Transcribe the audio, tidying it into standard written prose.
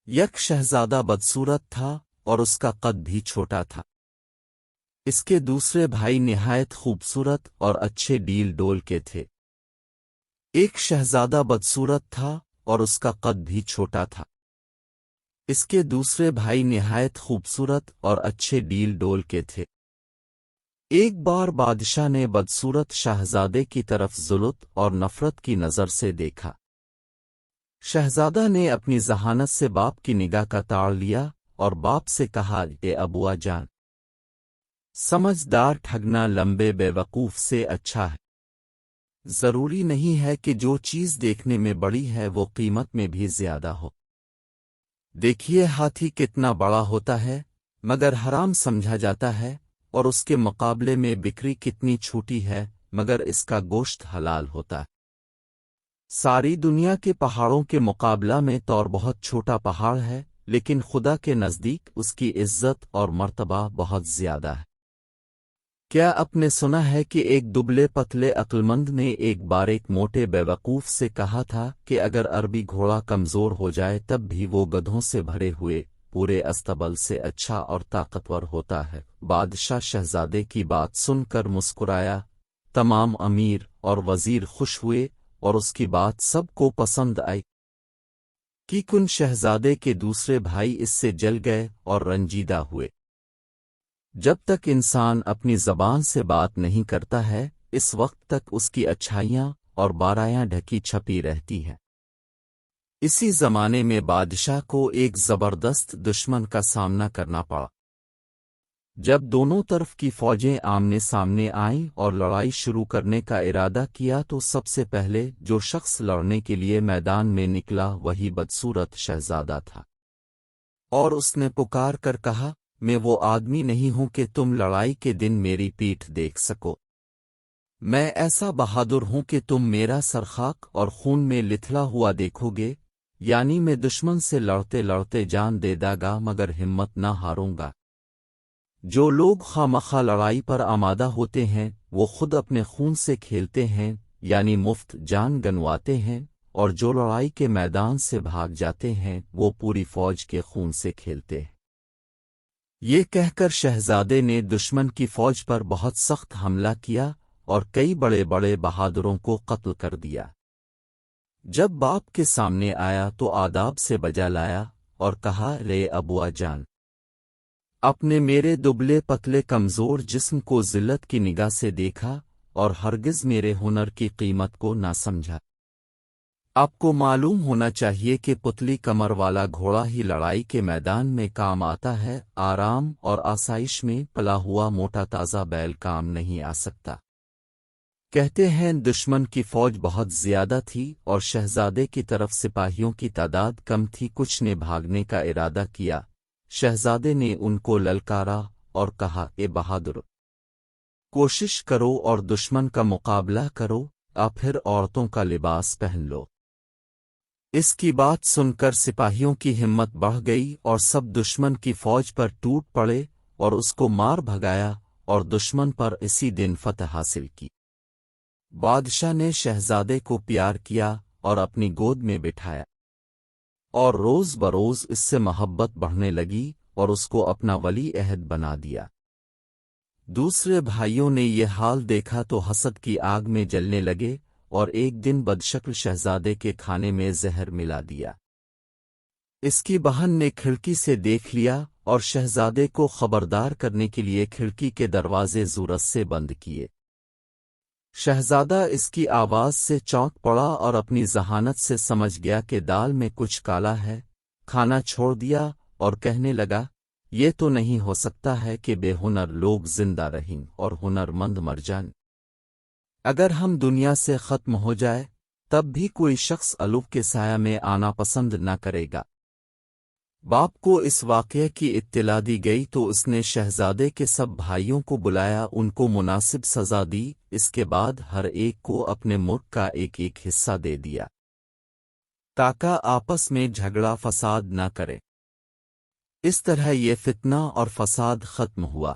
یک شہزادہ بدصورت تھا اور اس کا قد بھی چھوٹا تھا۔ اس کے دوسرے بھائی نہایت خوبصورت اور اچھے ڈیل ڈول کے تھے۔ ایک شہزادہ بدصورت تھا اور اس کا قد بھی چھوٹا تھا۔ اس کے دوسرے بھائی نہایت خوبصورت اور اچھے ڈیل ڈول کے تھے۔ ایک بار بادشاہ نے بدصورت شہزادے کی طرف ذلت اور نفرت کی نظر سے دیکھا۔ شہزادہ نے اپنی ذہانت سے باپ کی نگاہ کا تاڑ لیا اور باپ سے کہا، اے ابوا جان، سمجھدار ٹھگنا لمبے بے وقوف سے اچھا ہے۔ ضروری نہیں ہے کہ جو چیز دیکھنے میں بڑی ہے وہ قیمت میں بھی زیادہ ہو۔ دیکھیے ہاتھی کتنا بڑا ہوتا ہے مگر حرام سمجھا جاتا ہے، اور اس کے مقابلے میں بکری کتنی چھوٹی ہے مگر اس کا گوشت حلال ہوتا ہے۔ ساری دنیا کے پہاڑوں کے مقابلہ میں طور بہت چھوٹا پہاڑ ہے، لیکن خدا کے نزدیک اس کی عزت اور مرتبہ بہت زیادہ ہے۔ کیا آپ نے سنا ہے کہ ایک دبلے پتلے عقلمند نے ایک بار ایک موٹے بے وقوف سے کہا تھا کہ اگر عربی گھوڑا کمزور ہو جائے تب بھی وہ گدھوں سے بھرے ہوئے پورے استبل سے اچھا اور طاقتور ہوتا ہے۔ بادشاہ شہزادے کی بات سن کر مسکرایا۔ تمام امیر اور وزیر خوش ہوئے اور اس کی بات سب کو پسند آئی۔ کن شہزادے کے دوسرے بھائی اس سے جل گئے اور رنجیدہ ہوئے۔ جب تک انسان اپنی زبان سے بات نہیں کرتا ہے اس وقت تک اس کی اچھائیاں اور بارائیاں ڈھکی چھپی رہتی ہیں۔ اسی زمانے میں بادشاہ کو ایک زبردست دشمن کا سامنا کرنا پڑا۔ جب دونوں طرف کی فوجیں آمنے سامنے آئیں اور لڑائی شروع کرنے کا ارادہ کیا تو سب سے پہلے جو شخص لڑنے کے لیے میدان میں نکلا وہی بدصورت شہزادہ تھا، اور اس نے پکار کر کہا، میں وہ آدمی نہیں ہوں کہ تم لڑائی کے دن میری پیٹھ دیکھ سکو۔ میں ایسا بہادر ہوں کہ تم میرا سر خاک اور خون میں لتھڑا ہوا دیکھو گے، یعنی میں دشمن سے لڑتے لڑتے جان دے داگا مگر ہمت نہ ہاروں گا۔ جو لوگ خواہ لڑائی پر آمادہ ہوتے ہیں وہ خود اپنے خون سے کھیلتے ہیں، یعنی مفت جان گنواتے ہیں، اور جو لڑائی کے میدان سے بھاگ جاتے ہیں وہ پوری فوج کے خون سے کھیلتے ہیں۔ یہ کہہ کر شہزادے نے دشمن کی فوج پر بہت سخت حملہ کیا اور کئی بڑے بڑے بہادروں کو قتل کر دیا۔ جب باپ کے سامنے آیا تو آداب سے بجا لایا اور کہا، رے ابوا جان، اپنے میرے دبلے پتلے کمزور جسم کو ذلت کی نگاہ سے دیکھا اور ہرگز میرے ہنر کی قیمت کو نہ سمجھا۔ آپ کو معلوم ہونا چاہیے کہ پتلی کمر والا گھوڑا ہی لڑائی کے میدان میں کام آتا ہے، آرام اور آسائش میں پلا ہوا موٹا تازہ بیل کام نہیں آ سکتا۔ کہتے ہیں دشمن کی فوج بہت زیادہ تھی اور شہزادے کی طرف سپاہیوں کی تعداد کم تھی۔ کچھ نے بھاگنے کا ارادہ کیا۔ شہزادے نے ان کو للکارا اور کہا، اے بہادر، کوشش کرو اور دشمن کا مقابلہ کرو، پھر عورتوں کا لباس پہن لو۔ اس کی بات سن کر سپاہیوں کی ہمت بڑھ گئی اور سب دشمن کی فوج پر ٹوٹ پڑے اور اس کو مار بھگایا اور دشمن پر اسی دن فتح حاصل کی۔ بادشاہ نے شہزادے کو پیار کیا اور اپنی گود میں بٹھایا، اور روز بروز اس سے محبت بڑھنے لگی اور اس کو اپنا ولی عہد بنا دیا۔ دوسرے بھائیوں نے یہ حال دیکھا تو حسد کی آگ میں جلنے لگے اور ایک دن بدشکل شہزادے کے کھانے میں زہر ملا دیا۔ اس کی بہن نے کھڑکی سے دیکھ لیا اور شہزادے کو خبردار کرنے کے لیے کھڑکی کے دروازے زور سے بند کیے۔ شہزادہ اس کی آواز سے چونک پڑا اور اپنی ذہانت سے سمجھ گیا کہ دال میں کچھ کالا ہے، کھانا چھوڑ دیا اور کہنے لگا، یہ تو نہیں ہو سکتا ہے کہ بے ہنر لوگ زندہ رہیں اور ہنر مند مر جائیں۔ اگر ہم دنیا سے ختم ہو جائے تب بھی کوئی شخص الوف کے سایہ میں آنا پسند نہ کرے گا۔ باپ کو اس واقعے کی اطلاع دی گئی تو اس نے شہزادے کے سب بھائیوں کو بلایا، ان کو مناسب سزا دی، اس کے بعد ہر ایک کو اپنے ملک کا ایک ایک حصہ دے دیا تاکہ آپس میں جھگڑا فساد نہ کرے۔ اس طرح یہ فتنہ اور فساد ختم ہوا۔